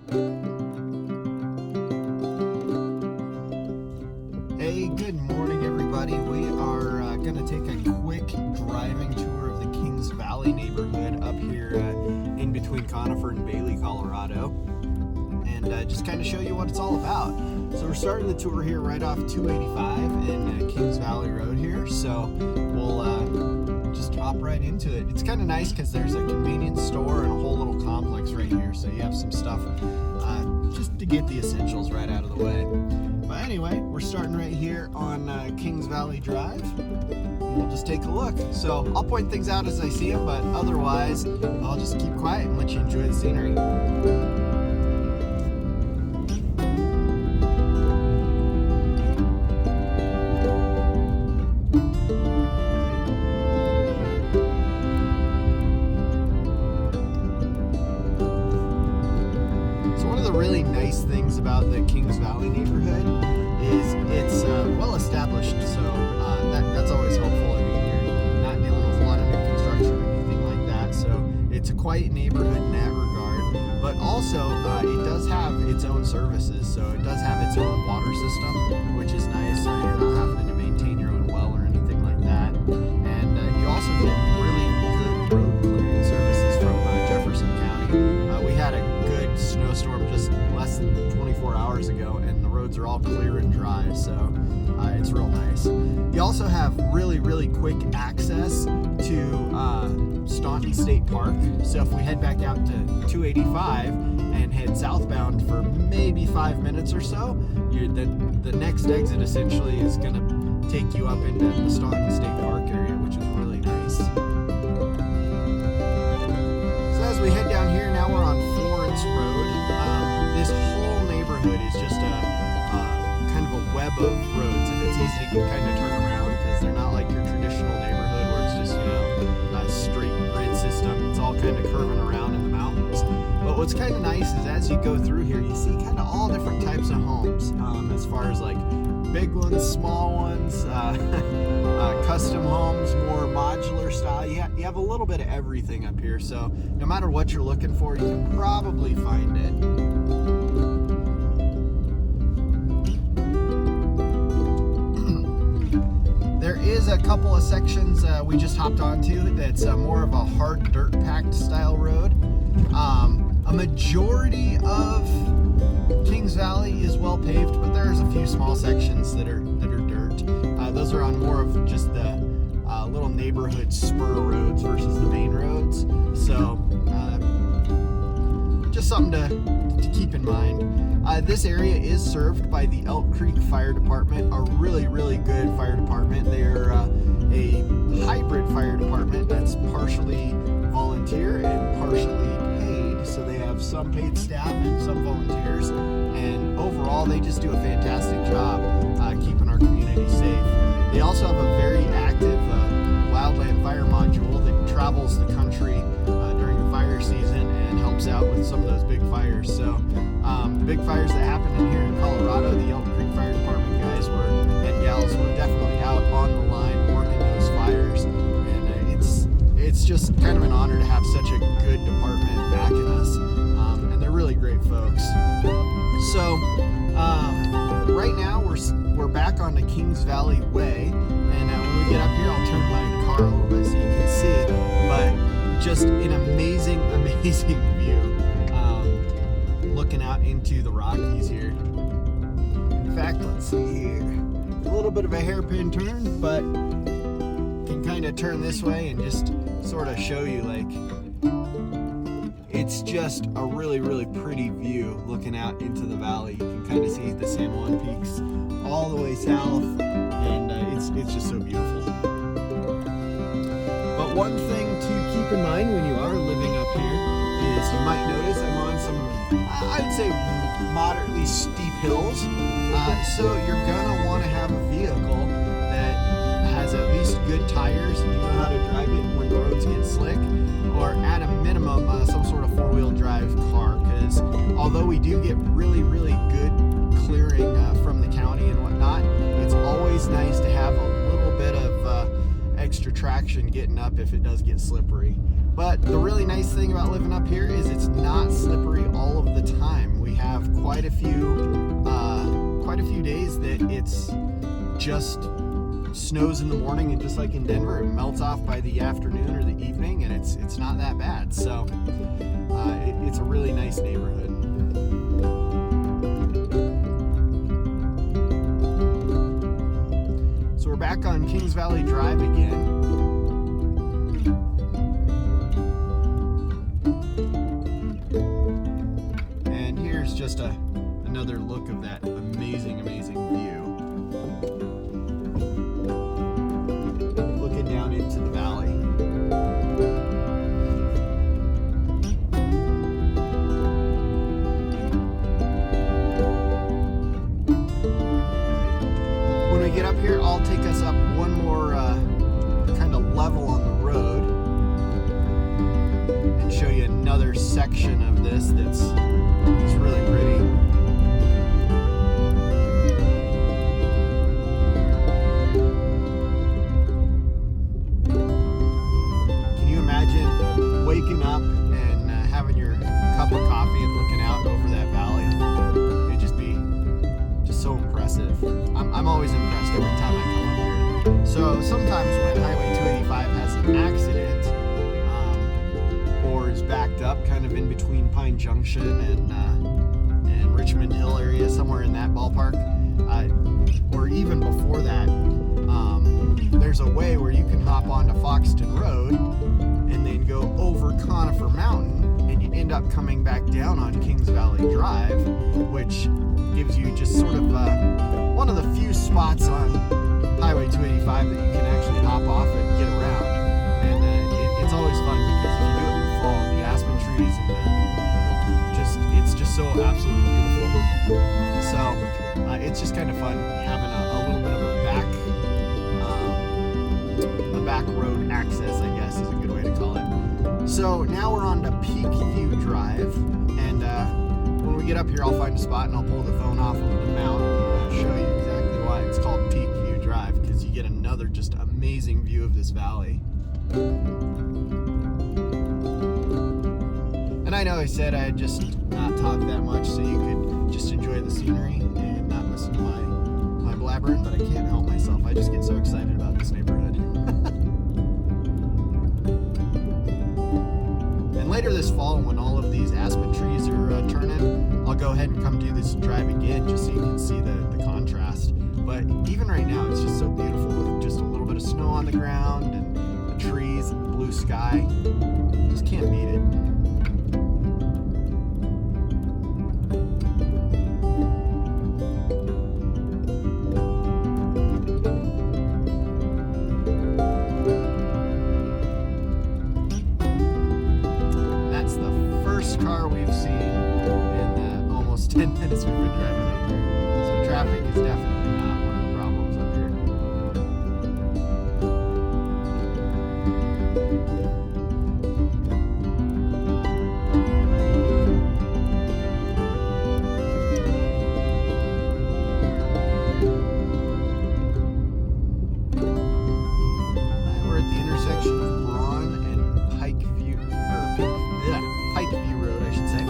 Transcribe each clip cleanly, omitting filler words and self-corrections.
Hey, good morning everybody. We are going to take a quick driving tour of the Kings Valley neighborhood up here in between Conifer and Bailey, Colorado, and just kind of show you what it's all about. So we're starting the tour here right off 285 and Kings Valley Road here, so we'll just hop right into it. It's kind of nice because there's a convenience store and a whole little complex right here, so you have some stuff just to get the essentials right out of the way. But anyway, we're starting right here on Kings Valley Drive. And we'll just take a look. So I'll point things out as I see them, but otherwise, I'll just keep quiet and let you enjoy the scenery. Really nice things about the Kings Valley neighborhood is it's well established, so that's always helpful. I mean, you're not dealing with a lot of new construction or anything like that, so it's a quiet neighborhood in that regard. But also, it does have its own services, so it does have its own water system, which is nice. You're not having to maintain your own well or anything like that, and you also get really good road clearing services from Jefferson County. We had a good snowstorm just less than 24 hours ago, and the roads are all clear and dry, so it's real nice. You also have really quick access to Staunton State Park, so if we head back out to 285 and head southbound for maybe 5 minutes or so, the next exit essentially is going to take you up into the Staunton State Park area, which is really nice. So as we head down here, now we're on Florence Road. This whole neighborhood is just a kind of a web of roads, and it's easy to kind of turn around because they're not like your traditional neighborhood where it's just, a straight grid system. It's all kind of curving around in the mountains. But what's kind of nice is as you go through here, you see kind of all different types of homes, as far as like big ones, small ones, custom homes, more modular style. You have a little bit of everything up here, so no matter what you're looking for, you can probably find it. There is a couple of sections we just hopped onto that's more of a hard dirt packed style road. A majority of Kings Valley is well paved, but there's a few small sections that are dirt. Those are on more of just the little neighborhood spur roads versus the main roads. So just something to keep in mind. This area is served by the Elk Creek Fire Department, a really good fire department. They're a hybrid fire department that's partially volunteer and partially paid. So they have some paid staff and some volunteers, and overall they just do a fantastic job keeping our community safe. They also have a very active wildland fire module that travels the country during the fire season and helps out with some of those big fires. So big fires that happen in here in Colorado, the Elk Creek Fire Department guys and gals were definitely out on the line working those fires, and it's just kind of an honor to have such a good department backing us, and they're really great folks. So right now we're back on the Kings Valley Way, and when we get up here, I'll turn my car a little bit so you can see, but just an amazing view. Looking out into the Rockies here. In fact, let's see here. A little bit of a hairpin turn, but can kind of turn this way and just sort of show you, like, it's just a really pretty view looking out into the valley. You can kind of see the San Juan Peaks all the way south, and it's just so beautiful. But one thing to keep in mind when you are living up here is you might notice I'm on some, I'd say, moderately steep hills. So you're gonna want to have a vehicle that has at least good tires and you know how to drive it when the roads get slick, or at a minimum some sort of four-wheel drive car, because although we do get really good clearing from the county and whatnot, it's always nice to have a little bit of extra traction getting up if it does get slippery. But the really nice thing about living up here is it's not slippery all of the time. a few days that it's just snows in the morning, and just like in Denver, it melts off by the afternoon or the evening, and it's not that bad. So it's a really nice neighborhood. So we're back on Kings Valley Drive again. And here's just another look of that amazing view. Looking down into the valley. When we get up here, I'll take us up one more kind of level on the road and show you another section of this that's really pretty. Can you imagine waking up and having your cup of coffee and looking out over that valley? It'd just be so impressive. I'm always impressed every time I come up here. So sometimes when Highway 285 has an accident or is backed up kind of in between Pine Junction and Richmond Hill area, somewhere in that ballpark, or even before that, there's a way where you can hop onto Foxton Road and then go over Conifer Mountain, and you end up coming back down on Kings Valley Drive, which gives you just sort of one of the few spots on Highway 285 that you can actually hop off and get around. And it's always fun because if you do it in the fall, the aspen trees and it's just so absolutely beautiful. So it's just kind of fun having a little bit of a back road access, I guess is a good way to call it. So now we're on to Peak View Drive, and when we get up here, I'll find a spot and I'll pull the phone off of the mount and show you exactly why it's called Peak View Drive, because you get another just amazing view of this valley. And I know I said I'd just not talk that much so you could just enjoy the scenery and not listen to my blabbering, but I can't help myself. I just get so excited about this neighborhood. And later this fall, when all of these aspen trees are turning, I'll go ahead and come do this drive again just so you can see the contrast. But even right now, it's just so beautiful with just a little bit of snow on the ground and the trees and the blue sky. Just can't beat it. Car we've seen in the almost 10 minutes we've been driving up here. So traffic is definitely not one of the problems up here. We're at the intersection of Braun and Pike View, Pike View Road, I should say.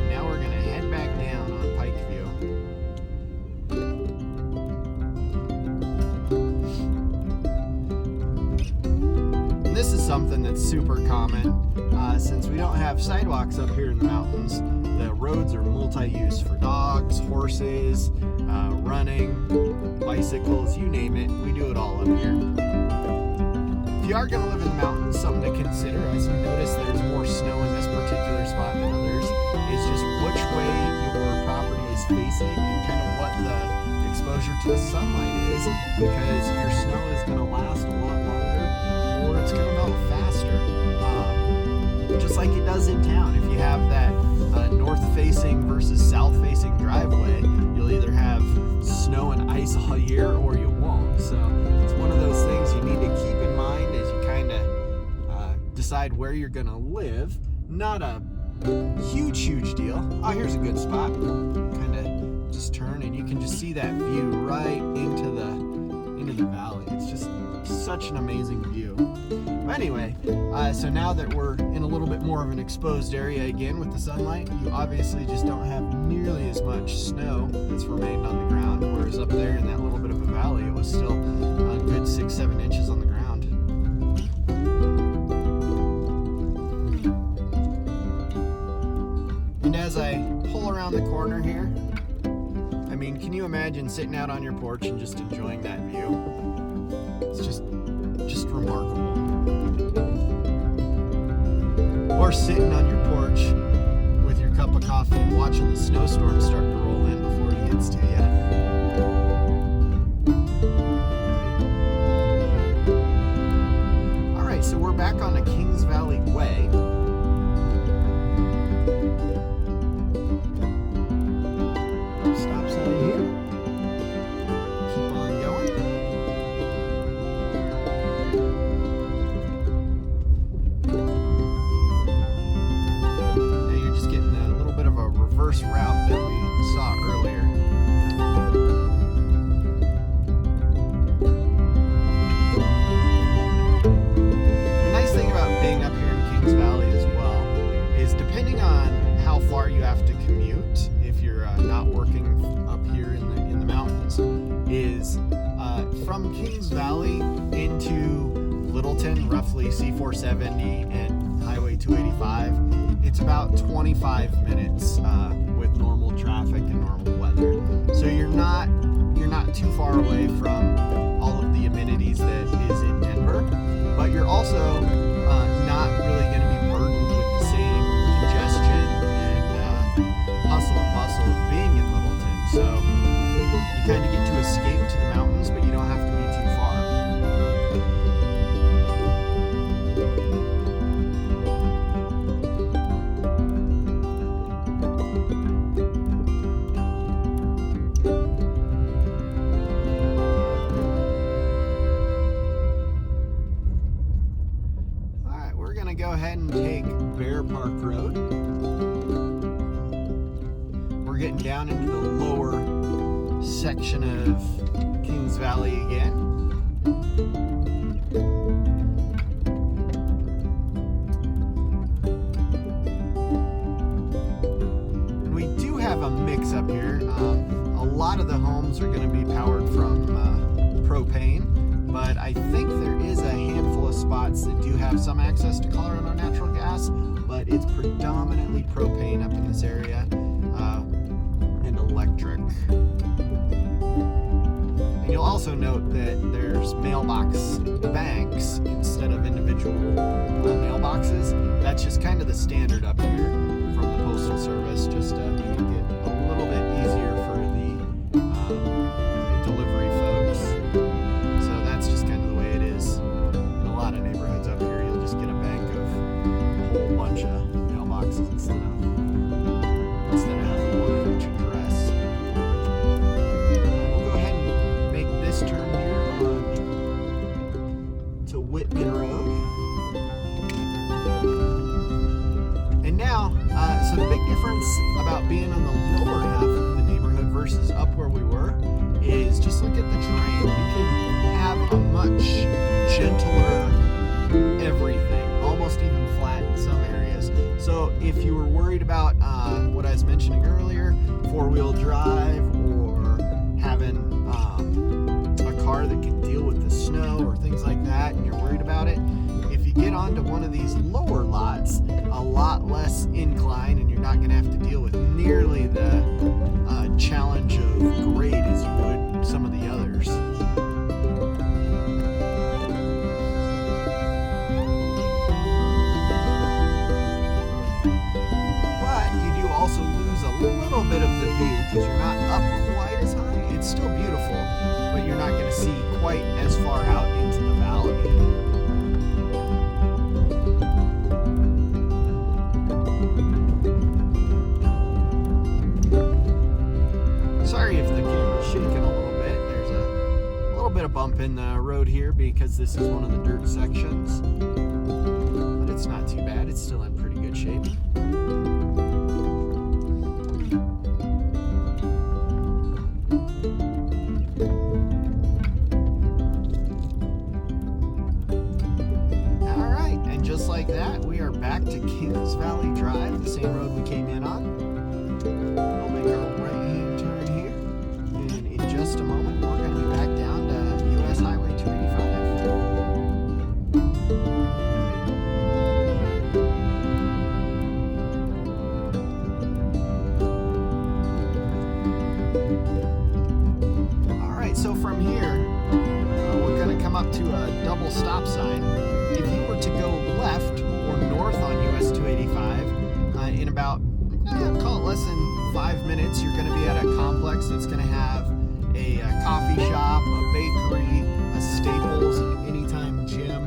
Now we're going to head back down on Pike View. And this is something that's super common. Since we don't have sidewalks up here in the mountains, the roads are multi-use for dogs, horses, running, bicycles, you name it, we do it all up here. If you are going to live in the mountains, something to consider as you notice there's more snow in this particular spot than others is just which way your property is facing and kind of what the exposure to the sunlight is, because your snow is going to last a lot longer or it's going to melt faster. Just like it does in town. If you have that north-facing versus south-facing driveway, you'll either have snow and ice all year or you won't. So it's one of those things you need to keep in mind as you kind of decide where you're going to live. Not a huge deal. Oh, here's a good spot. Kind of just turn and you can just see that view right into the valley. It's just so such an amazing view. But anyway, so now that we're in a little bit more of an exposed area again with the sunlight, you obviously just don't have nearly as much snow that's remained on the ground, whereas up there in that little bit of a valley, it was still a good 6-7 inches on the ground. And as I pull around the corner here, I mean, can you imagine sitting out on your porch and just enjoying that view? It's just remarkable. Or sitting on your porch with your cup of coffee and watching the snowstorm start to roll in before it gets to you. All right, so we're back on the Kings Valley Way. Stop sign here. Keep on going. Now you're just getting a little bit of a reverse route that we saw earlier. The nice thing about being up here in Kings Valley as well is depending on how far you have to commute, if you're not working up here in the mountains, is from Kings Valley into Littleton, roughly C470 and Highway 285. It's about 25 minutes with normal traffic and normal weather. So you're not too far away from all of the amenities that is in Denver, but you're also not really going to be burdened with the same congestion and hustle and bustle of being in Littleton. So you kind of get to escape to the mountains, but you don't have to be too far. All right, we're going to go ahead and take Bear Park Road. We're getting down into the lower section of Kings Valley again. We do have a mix up here. A lot of the homes are going to be powered from propane, but I think there is a handful of spots that do have some access to Colorado natural gas, but it's predominantly propane up in this area. And electric. And you'll also note that there's mailbox banks instead of individual mailboxes. That's just kind of the standard up here from the Postal Service, just to make it a little bit easier for the delivery folks. So that's just kind of the way it is. In a lot of neighborhoods up here, you'll just get a bank of a whole bunch of mailboxes instead of having one in each address. We'll go ahead and make this turn here on to Whitman Road. And now, so the big difference about being on the lower half of the neighborhood versus up where we were is just look at the terrain. You can have a much gentler everything, almost even flat in some areas. So if you were worried about what I was mentioning earlier, four-wheel drive or having a car that can deal with the snow or things like that, and you're worried about it, if you get onto one of these lower lots, a lot less incline, and you're not going to have to deal with nearly the challenge of grade as you would some of the others. Also lose a little bit of the view because you're not up quite as high. It's still beautiful, but you're not going to see quite as far out into the valley. Sorry if the camera's shaking a little bit. There's a little bit of bump in the road here because this is one of the dirt sections, but it's not too bad. It's still in pretty good shape. back to Kings Valley Drive, the same road we came in on. We'll make our right-hand turn here, and in just a moment, we're going to be back down to US Highway 285. So from here, we're going to come up to a double stop sign. If you were to go left or north on US 285, in about, call it less than 5 minutes, you're going to be at a complex that's going to have a coffee shop, a bakery, a Staples, an Anytime gym,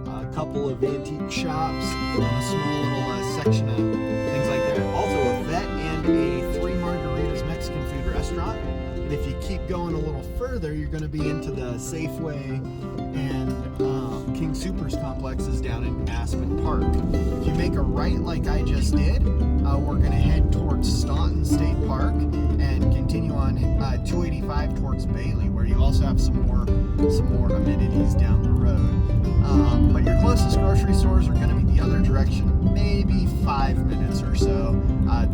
a couple of antique shops, a small little section of things like that. Also a vet and a 3 Margaritas Mexican food restaurant. And if you keep going a little further, you're going to be into the Safeway and King Soopers complexes down in Aspen Park. If you make a right like I just did, we're going to head towards Staunton State Park and continue on 285 towards Bailey, where you also have some more amenities down the road. But your closest grocery stores are going to be the other direction, maybe 5 minutes or so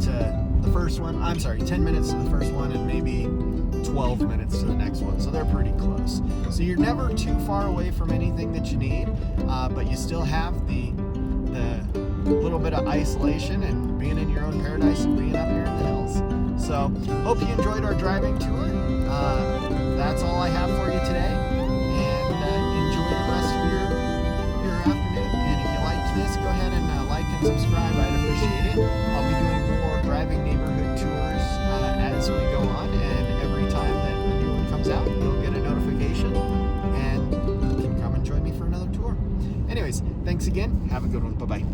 to the first one. 10 minutes to the first one, and maybe 12 minutes to the next one, so they're pretty close. So you're never too far away from anything that you need, but you still have the little bit of isolation and being in your own paradise and being up here in the hills. So hope you enjoyed our driving tour. That's all I have for you today, and enjoy the rest of your afternoon. And if you liked this, go ahead and like and subscribe. I'd appreciate it. I'll be doing more driving neighborhood tours as we go on, and every time that a new one comes out, you'll get a notification and you can come and join me for another tour. Anyways, thanks again. Have a good one. Bye-bye.